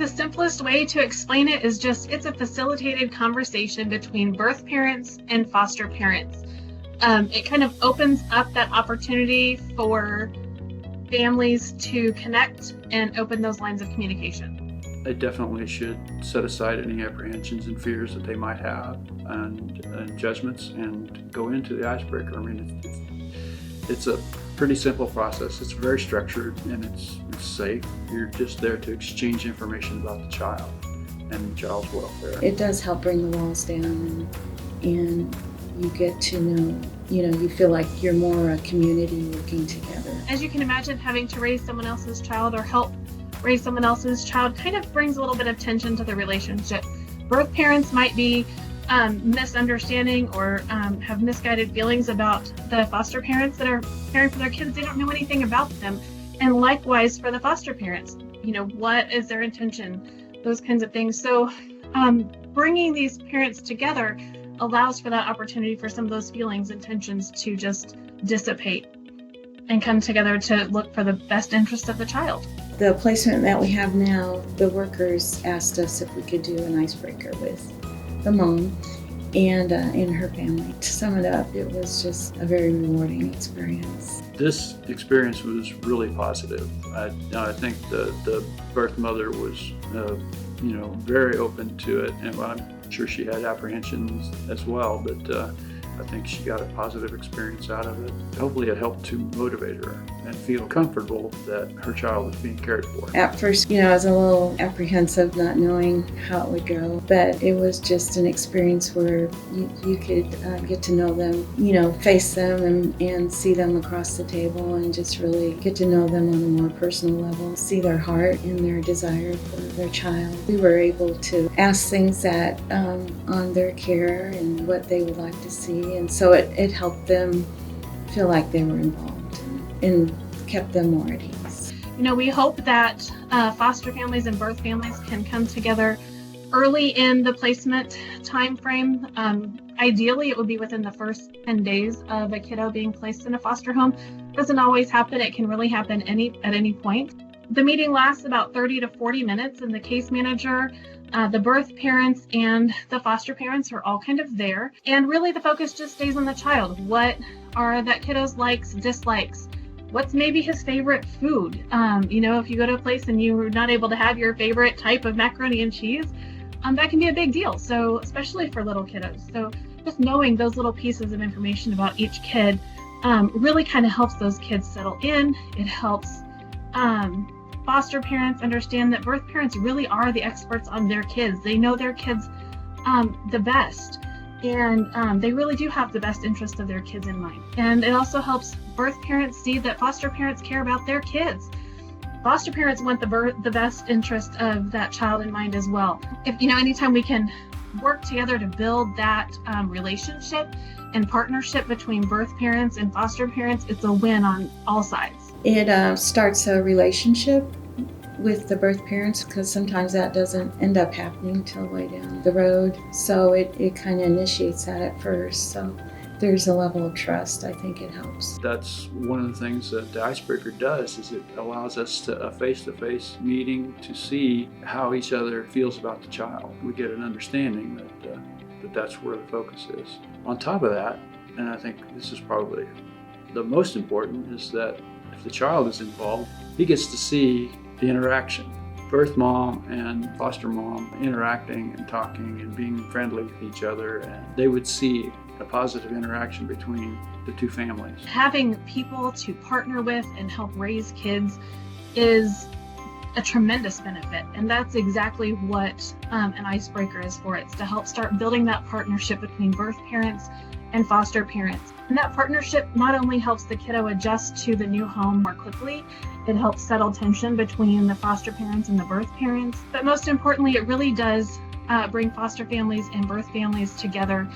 the simplest way to explain it is just it's a facilitated conversation between birth parents and foster parents. It kind of opens up that opportunity for families to connect and open those lines of communication. They definitely should set aside any apprehensions and fears that they might have and judgments and go into the icebreaker. I mean, it's a pretty simple process. It's very structured and it's safe. You're just there to exchange information about the child and the child's welfare. It does help bring the walls down and you get to know, you feel like you're more a community working together. As you can imagine, having to raise someone else's child or help raise someone else's child kind of brings a little bit of tension to the relationship. Birth parents might be misunderstanding or have misguided feelings about the foster parents that are caring for their kids. They don't know anything about them. And likewise for the foster parents, what is their intention? Those kinds of things. So bringing these parents together allows for that opportunity for some of those feelings and tensions to just dissipate and come together to look for the best interest of the child. The placement that we have now, the workers asked us if we could do an icebreaker with the mom and her family. To sum it up, it was just a very rewarding experience. This experience was really positive. I think the birth mother was, very open to it, and I'm sure she had apprehensions as well, but I think she got a positive experience out of it. Hopefully it helped to motivate her and feel comfortable that her child was being cared for. At first, I was a little apprehensive, not knowing how it would go, but it was just an experience where you could get to know them, face them and see them across the table and just really get to know them on a more personal level, see their heart and their desire for their child. We were able to ask things that on their care and what they would like to see. And so it helped them feel like they were involved and kept them more at ease. We hope that foster families and birth families can come together early in the placement time frame. Ideally, it would be within the first 10 days of a kiddo being placed in a foster home. It doesn't always happen. It can really happen at any point. The meeting lasts about 30 to 40 minutes, and the case manager, the birth parents, and the foster parents are all kind of there. And really the focus just stays on the child. What are that kiddo's likes, dislikes? What's maybe his favorite food? If you go to a place and you're not able to have your favorite type of macaroni and cheese, that can be a big deal. So especially for little kiddos. So just knowing those little pieces of information about each kid really kind of helps those kids settle in. It helps foster parents understand that birth parents really are the experts on their kids. They know their kids the best, and they really do have the best interest of their kids in mind. And it also helps birth parents see that foster parents care about their kids. Foster parents want the best interest of that child in mind as well. Anytime we can work together to build that relationship and partnership between birth parents and foster parents, it's a win on all sides. It starts a relationship with the birth parents because sometimes that doesn't end up happening till way down the road. So it kind of initiates that at first. So there's a level of trust. I think it helps. That's one of the things that the Icebreaker does is it allows us to a face-to-face meeting to see how each other feels about the child. We get an understanding that that's where the focus is. On top of that, and I think this is probably the most important, is that if the child is involved, he gets to see the interaction. Birth mom and foster mom interacting and talking and being friendly with each other, and they would see a positive interaction between the two families. Having people to partner with and help raise kids is a tremendous benefit, and that's exactly what an icebreaker is for. It's to help start building that partnership between birth parents and foster parents. And that partnership not only helps the kiddo adjust to the new home more quickly, it helps settle tension between the foster parents and the birth parents, but most importantly, it really does bring foster families and birth families together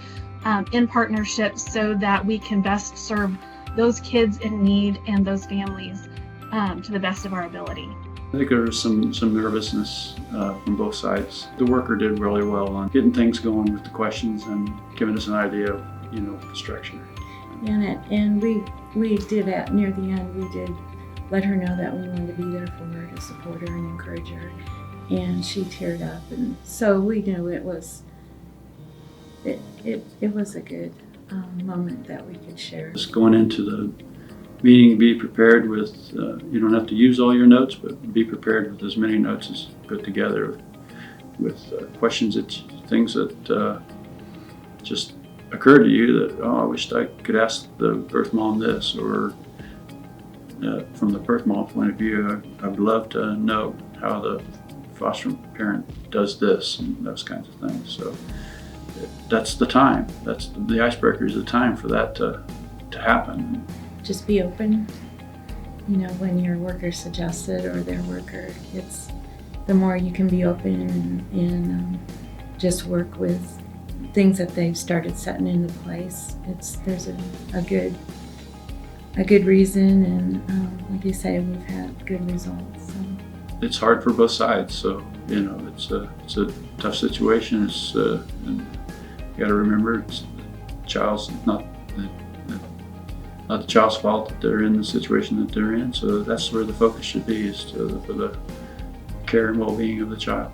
in partnership so that we can best serve those kids in need and those families to the best of our ability. I think there was some nervousness from both sides. The worker did really well on getting things going with the questions and giving us an idea of, the structure. And we did near the end, we did let her know that we wanted to be there for her, to support her and encourage her. and she teared up, and so we knew it was a good moment that we could share. Just going into the meeting, be prepared with, you don't have to use all your notes, but be prepared with as many notes as put together with questions, things that just occur to you that, oh, I wished I could ask the birth mom this, or from the birth mom point of view, I would love to know how the foster parent does this, and those kinds of things. So that's the time. That's the icebreaker, is the time for that to happen. Just be open. You know, when your worker suggests it, or their worker, it's the more you can be open and just work with things that they've started setting into place. There's a good reason, and like you say, we've had good results. So. It's hard for both sides, so you know it's a tough situation. It's and you got to remember, it's the child's not the child's fault that they're in the situation that they're in. So that's where the focus should be, is for the care and well-being of the child.